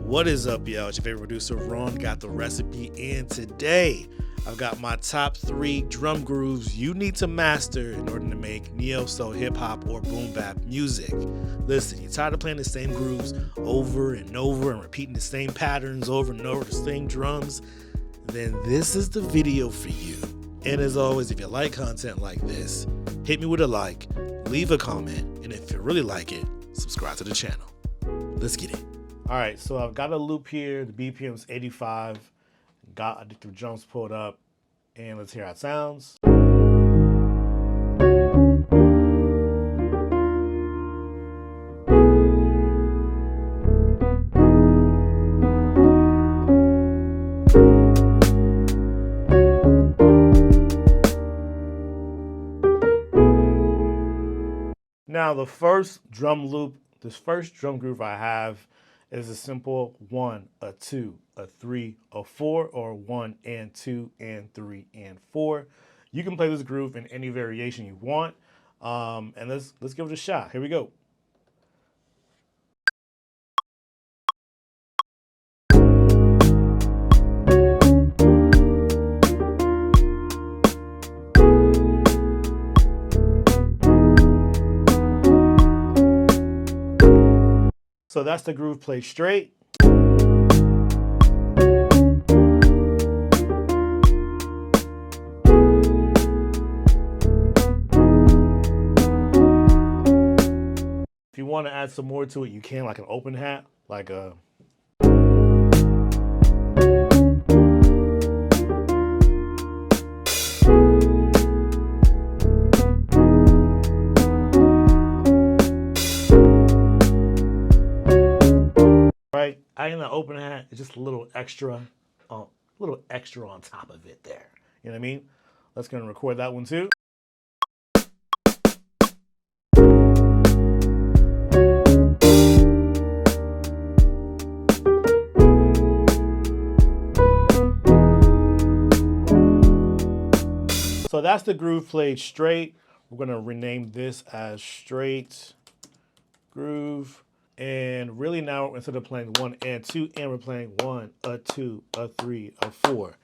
What is up, y'all? It's your favorite producer, Ron. Got the recipe, and today I've got my top 3 drum grooves you need to master in order to make neo-soul, hip-hop, or boom bap music. Listen, you're tired of playing the same grooves over and over and repeating the same patterns over and over, the same drums? Then this is the video for you. And as always, if you like content like this, hit me with a like, leave a comment, and if you really like it, subscribe to the channel. Let's get it. All right, so I've got a loop here. The BPM is 85. Got Addictive drums pulled up, and let's hear how it sounds. Now the first drum loop, this first drum groove I have is a simple 1, a 2, a 3, a 4, or 1 and 2 and 3 and 4. You can play this groove in any variation you want, and let's give it a shot. Here we go. So that's the groove played straight. If you want to add some more to it, you can, like an open hat, like a... Right, adding that open hat is just a little extra on top of it there. You know what I mean? Let's go and record that one too. So that's the groove played straight. We're gonna rename this as straight groove. And really now, instead of playing 1 and 2, and we're playing 1, a 2, a 3, a 4.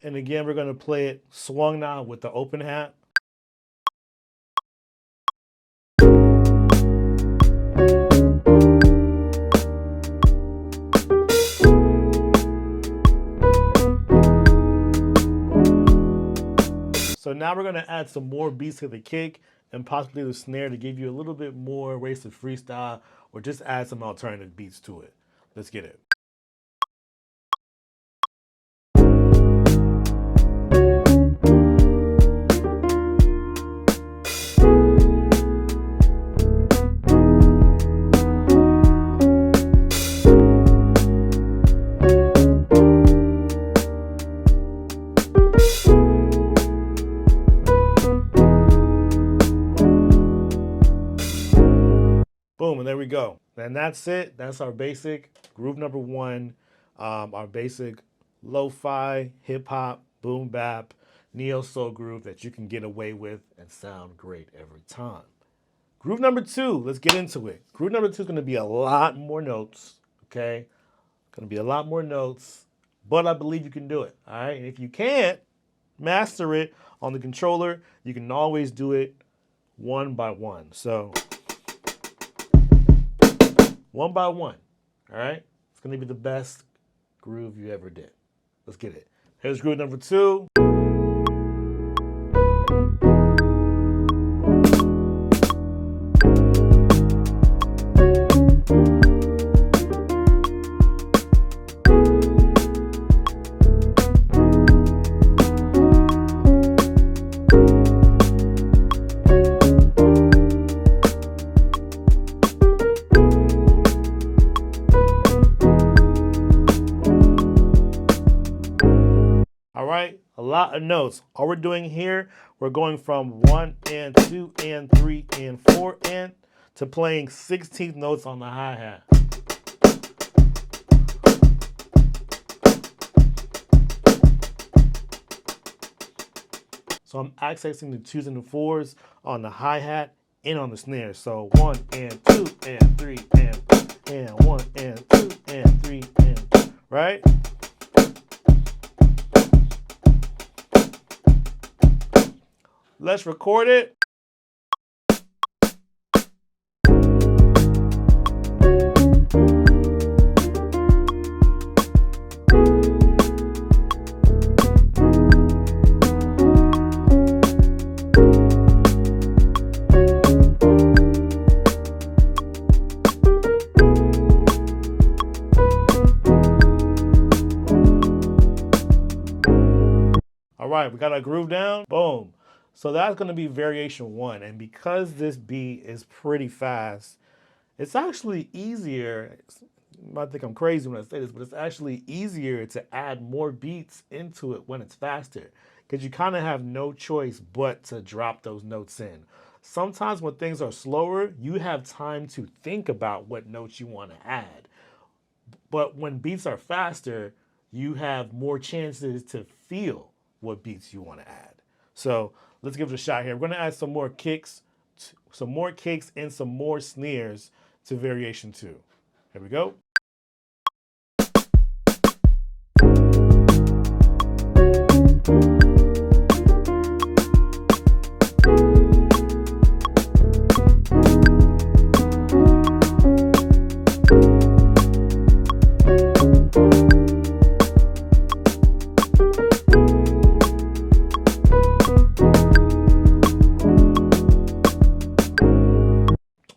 And again, we're going to play it swung now with the open hat. So now we're going to add some more beats to the kick and possibly the snare to give you a little bit more ways to freestyle or just add some alternative beats to it. Let's get it. Boom, and there we go. And that's it. That's our basic groove number 1, our basic lo-fi, hip-hop, boom bap, neo-soul groove that you can get away with and sound great every time. Groove number 2, let's get into it. Groove number 2 is going to be a lot more notes, okay? Going to be a lot more notes, but I believe you can do it, all right? And if you can't master it on the controller, you can always do it one by one. So... 1 by 1, all right? It's gonna be the best groove you ever did. Let's get it. Here's groove number 2. A lot of notes. All we're doing here, we're going from 1 and 2 and 3 and 4 and to playing 16th notes on the hi-hat. So I'm accessing the 2s and the 4s on the hi-hat and on the snare. So 1 and 2 and 3 and 1 and 2 and 3 and, right? Let's record it. All right, we got our groove down. Boom. So that's going to be variation 1. And because this beat is pretty fast, it's actually easier. You might think I'm crazy when I say this, but it's actually easier to add more beats into it when it's faster, because you kind of have no choice but to drop those notes in. Sometimes when things are slower, you have time to think about what notes you want to add. But when beats are faster, you have more chances to feel what beats you want to add. So let's give it a shot here. We're going to add some more kicks and some more snares to variation 2. Here we go.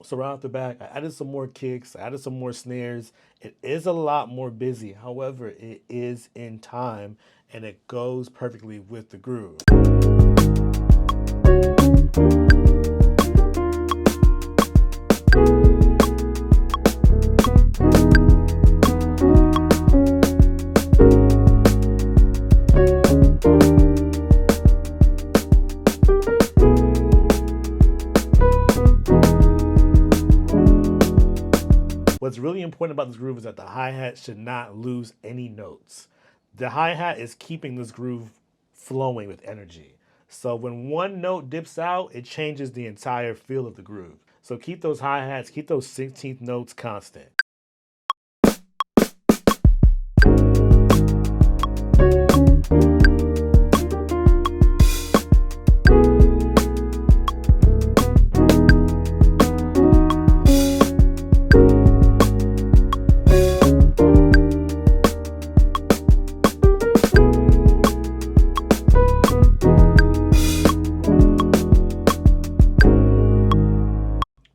So right off the back, I added some more kicks, I added some more snares. It is a lot more busy. However, it is in time and it goes perfectly with the groove. What's really important about this groove is that the hi-hat should not lose any notes. The hi-hat is keeping this groove flowing with energy. So when one note dips out, it changes the entire feel of the groove. So keep those hi-hats, keep those 16th notes constant.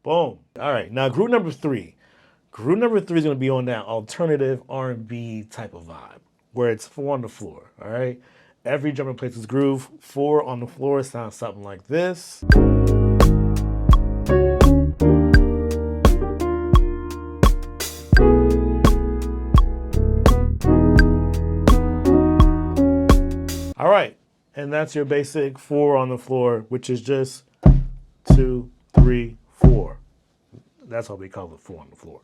Boom. All right, now groove number 3. Groove number 3 is going to be on that alternative R&B type of vibe, where it's 4 on the floor, all right? Every drummer plays this groove. 4 on the floor sounds something like this. All right, and that's your basic 4 on the floor, which is just 2, 3, 4. That's what we call it, 4 on the floor.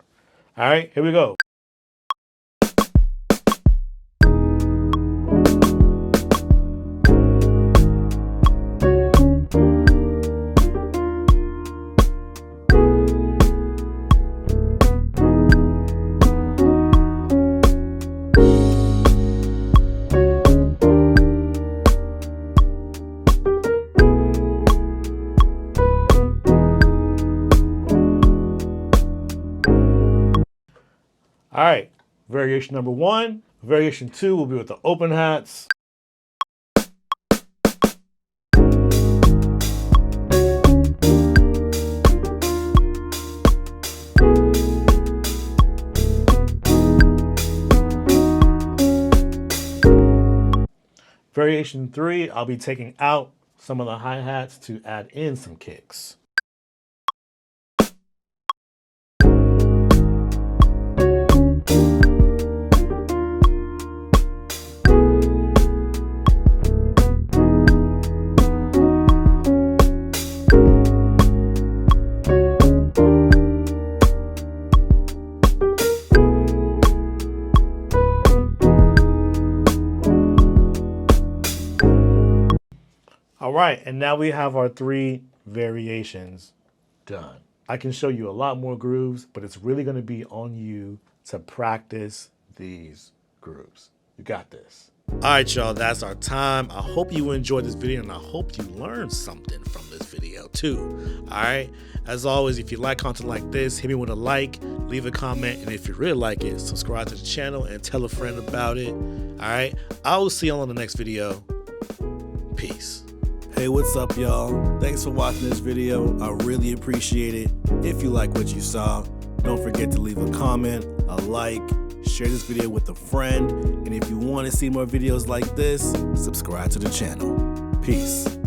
All right, here we go. All right, variation number 1. Variation 2 will be with the open hats. Variation 3, I'll be taking out some of the hi-hats to add in some kicks. All right, and now we have our 3 variations done. I can show you a lot more grooves, but it's really going to be on you to practice these grooves. You got this. All right, y'all, that's our time. I hope you enjoyed this video, and I hope you learned something from this video too. All right, as always, if you like content like this, hit me with a like, leave a comment, and if you really like it, subscribe to the channel and tell a friend about it. All right, I will see y'all on the next video. Peace. Hey, what's up, y'all? Thanks for watching this video. I really appreciate it. If you like what you saw, don't forget to leave a comment, a like, share this video with a friend, and if you want to see more videos like this, subscribe to the channel. Peace.